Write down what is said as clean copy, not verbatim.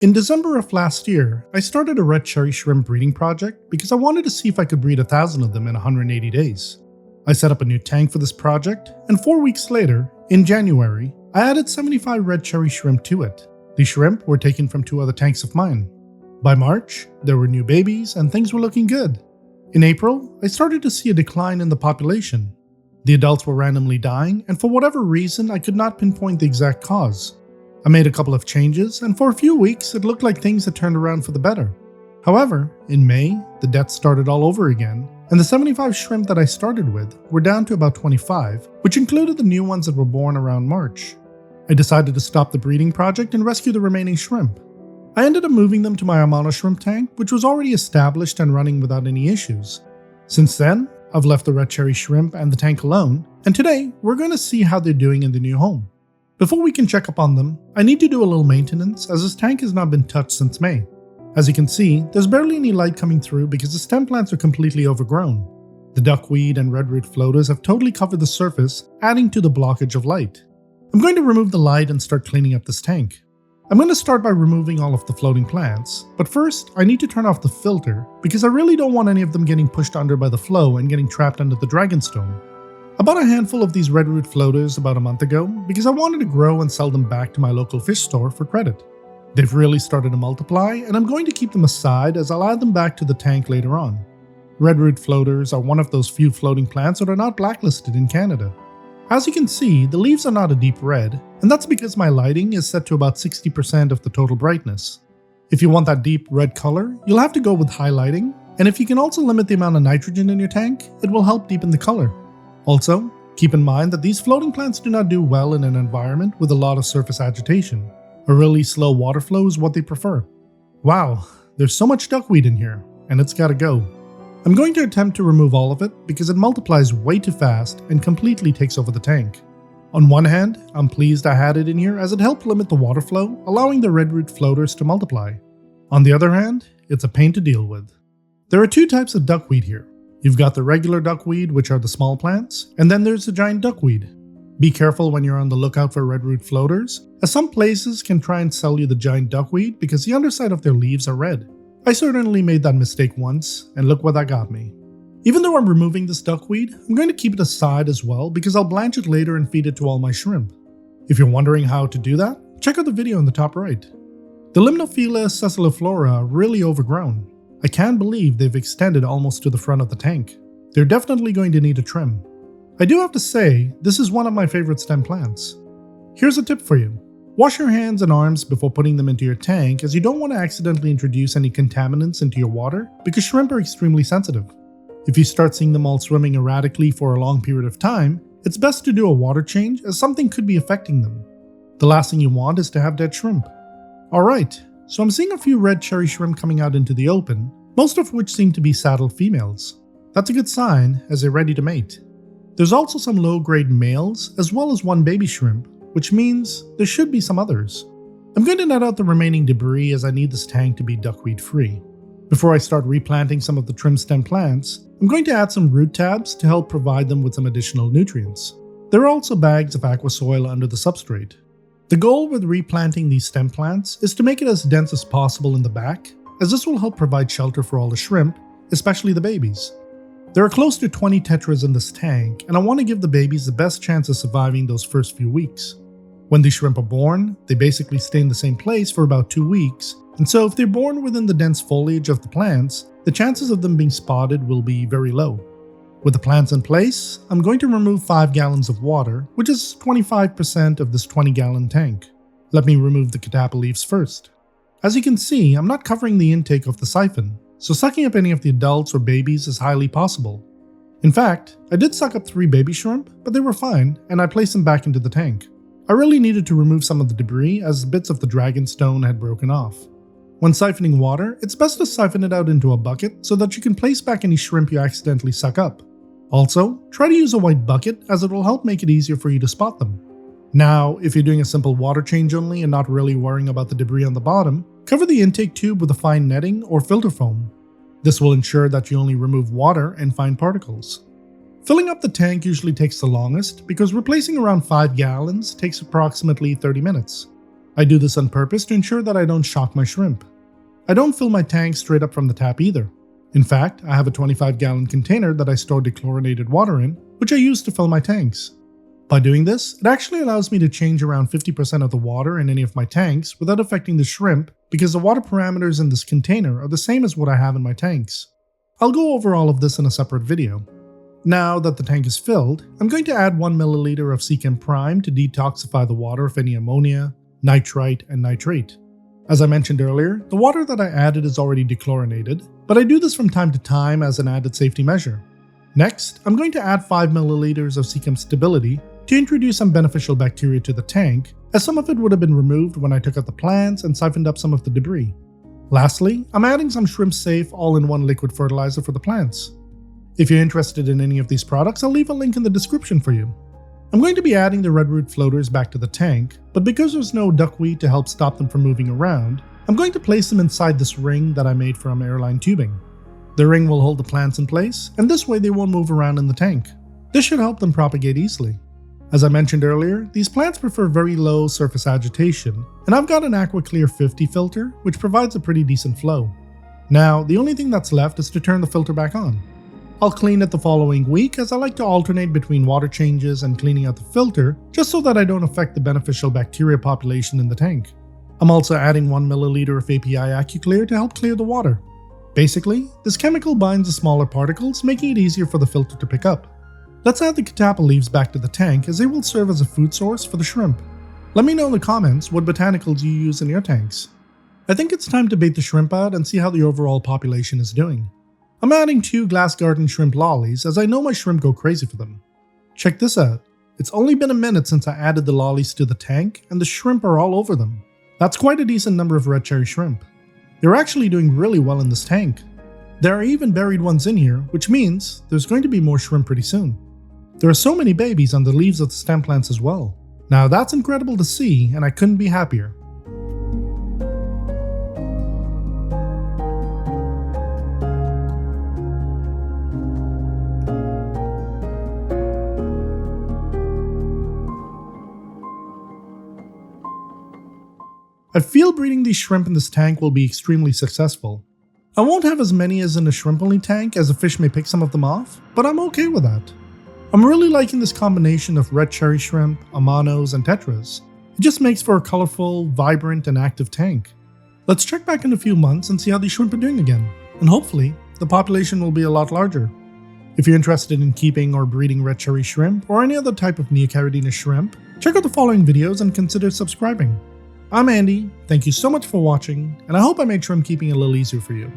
In December of last year, I started a red cherry shrimp breeding project because I wanted to see if I could breed 1,000 of them in 180 days. I set up a new tank for this project, and 4 weeks later, in January, I added 75 red cherry shrimp to it. These shrimp were taken from 2 other tanks of mine. By March, there were new babies and things were looking good. In April, I started to see a decline in the population. The adults were randomly dying, and for whatever reason, I could not pinpoint the exact cause. I made a couple of changes, and for a few weeks it looked like things had turned around for the better. However, in May, the deaths started all over again, and the 75 shrimp that I started with were down to about 25, which included the new ones that were born around March. I decided to stop the breeding project and rescue the remaining shrimp. I ended up moving them to my Amano Shrimp Tank, which was already established and running without any issues. Since then, I've left the red cherry shrimp and the tank alone, and today we're going to see how they're doing in the new home. Before we can check up on them, I need to do a little maintenance as this tank has not been touched since May. As you can see, there's barely any light coming through because the stem plants are completely overgrown. The duckweed and red root floaters have totally covered the surface, adding to the blockage of light. I'm going to remove the light and start cleaning up this tank. I'm going to start by removing all of the floating plants, but first I need to turn off the filter because I really don't want any of them getting pushed under by the flow and getting trapped under the dragonstone. I bought a handful of these red root floaters about a month ago because I wanted to grow and sell them back to my local fish store for credit. They've really started to multiply, and I'm going to keep them aside as I'll add them back to the tank later on. Red root floaters are one of those few floating plants that are not blacklisted in Canada. As you can see, the leaves are not a deep red, and that's because my lighting is set to about 60% of the total brightness. If you want that deep red color, you'll have to go with high lighting, and if you can also limit the amount of nitrogen in your tank, it will help deepen the color. Also, keep in mind that these floating plants do not do well in an environment with a lot of surface agitation. A really slow water flow is what they prefer. Wow, there's so much duckweed in here, and it's gotta go. I'm going to attempt to remove all of it because it multiplies way too fast and completely takes over the tank. On one hand, I'm pleased I had it in here as it helped limit the water flow, allowing the red root floaters to multiply. On the other hand, it's a pain to deal with. There are 2 types of duckweed here. You've got the regular duckweed, which are the small plants, and then there's the giant duckweed. Be careful when you're on the lookout for red root floaters, as some places can try and sell you the giant duckweed because the underside of their leaves are red. I certainly made that mistake once, and look what that got me. Even though I'm removing this duckweed, I'm going to keep it aside as well because I'll blanch it later and feed it to all my shrimp. If you're wondering how to do that, check out the video in the top right. The Limnophila Sessiliflora are really overgrown. I can't believe they've extended almost to the front of the tank. They're definitely going to need a trim. I do have to say, this is one of my favorite stem plants. Here's a tip for you. Wash your hands and arms before putting them into your tank as you don't want to accidentally introduce any contaminants into your water because shrimp are extremely sensitive. If you start seeing them all swimming erratically for a long period of time, it's best to do a water change as something could be affecting them. The last thing you want is to have dead shrimp. Alright, so I'm seeing a few red cherry shrimp coming out into the open, most of which seem to be saddled females. That's a good sign as they're ready to mate. There's also some low-grade males as well as 1 baby shrimp, which means there should be some others. I'm going to net out the remaining debris as I need this tank to be duckweed free. Before I start replanting some of the trim stem plants, I'm going to add some root tabs to help provide them with some additional nutrients. There are also bags of aqua soil under the substrate. The goal with replanting these stem plants is to make it as dense as possible in the back, as this will help provide shelter for all the shrimp, especially the babies. There are close to 20 tetras in this tank, and I want to give the babies the best chance of surviving those first few weeks. When these shrimp are born, they basically stay in the same place for about 2 weeks, and so if they're born within the dense foliage of the plants, the chances of them being spotted will be very low. With the plants in place, I'm going to remove 5 gallons of water, which is 25% of this 20-gallon tank. Let me remove the catappa leaves first. As you can see, I'm not covering the intake of the siphon, so sucking up any of the adults or babies is highly possible. In fact, I did suck up 3 baby shrimp, but they were fine, and I placed them back into the tank. I really needed to remove some of the debris as bits of the dragonstone had broken off. When siphoning water, it's best to siphon it out into a bucket so that you can place back any shrimp you accidentally suck up. Also, try to use a white bucket as it will help make it easier for you to spot them. Now, if you're doing a simple water change only and not really worrying about the debris on the bottom, cover the intake tube with a fine netting or filter foam. This will ensure that you only remove water and fine particles. Filling up the tank usually takes the longest because replacing around 5 gallons takes approximately 30 minutes. I do this on purpose to ensure that I don't shock my shrimp. I don't fill my tank straight up from the tap either. In fact, I have a 25-gallon container that I store dechlorinated water in, which I use to fill my tanks. By doing this, it actually allows me to change around 50% of the water in any of my tanks without affecting the shrimp because the water parameters in this container are the same as what I have in my tanks. I'll go over all of this in a separate video. Now that the tank is filled, I'm going to add 1 milliliter of Seachem Prime to detoxify the water of any ammonia, nitrite, and nitrate. As I mentioned earlier, the water that I added is already dechlorinated, but I do this from time to time as an added safety measure. Next, I'm going to add 5 milliliters of Seachem Stability to introduce some beneficial bacteria to the tank, as some of it would have been removed when I took out the plants and siphoned up some of the debris. Lastly, I'm adding some Shrimp Safe all-in-one liquid fertilizer for the plants. If you're interested in any of these products, I'll leave a link in the description for you. I'm going to be adding the redroot floaters back to the tank, but because there's no duckweed to help stop them from moving around, I'm going to place them inside this ring that I made from airline tubing. The ring will hold the plants in place, and this way they won't move around in the tank. This should help them propagate easily. As I mentioned earlier, these plants prefer very low surface agitation, and I've got an AquaClear 50 filter, which provides a pretty decent flow. Now, the only thing that's left is to turn the filter back on. I'll clean it the following week, as I like to alternate between water changes and cleaning out the filter, just so that I don't affect the beneficial bacteria population in the tank. I'm also adding 1 milliliter of API AquaClear to help clear the water. Basically, this chemical binds the smaller particles, making it easier for the filter to pick up. Let's add the catappa leaves back to the tank, as they will serve as a food source for the shrimp. Let me know in the comments what botanicals you use in your tanks. I think it's time to bait the shrimp out and see how the overall population is doing. I'm adding 2 GlasGarten Shrimp Lollies, as I know my shrimp go crazy for them. Check this out. It's only been a minute since I added the lollies to the tank, and the shrimp are all over them. That's quite a decent number of red cherry shrimp. They're actually doing really well in this tank. There are even buried ones in here, which means there's going to be more shrimp pretty soon. There are so many babies on the leaves of the stem plants as well. Now that's incredible to see, and I couldn't be happier. I feel breeding these shrimp in this tank will be extremely successful. I won't have as many as in a shrimp-only tank, as the fish may pick some of them off, but I'm okay with that. I'm really liking this combination of red cherry shrimp, Amanos, and Tetras. It just makes for a colorful, vibrant, and active tank. Let's check back in a few months and see how these shrimp are doing again, and hopefully, the population will be a lot larger. If you're interested in keeping or breeding red cherry shrimp, or any other type of Neocaridina shrimp, check out the following videos and consider subscribing. I'm Andy, thank you so much for watching, and I hope I made shrimp keeping a little easier for you.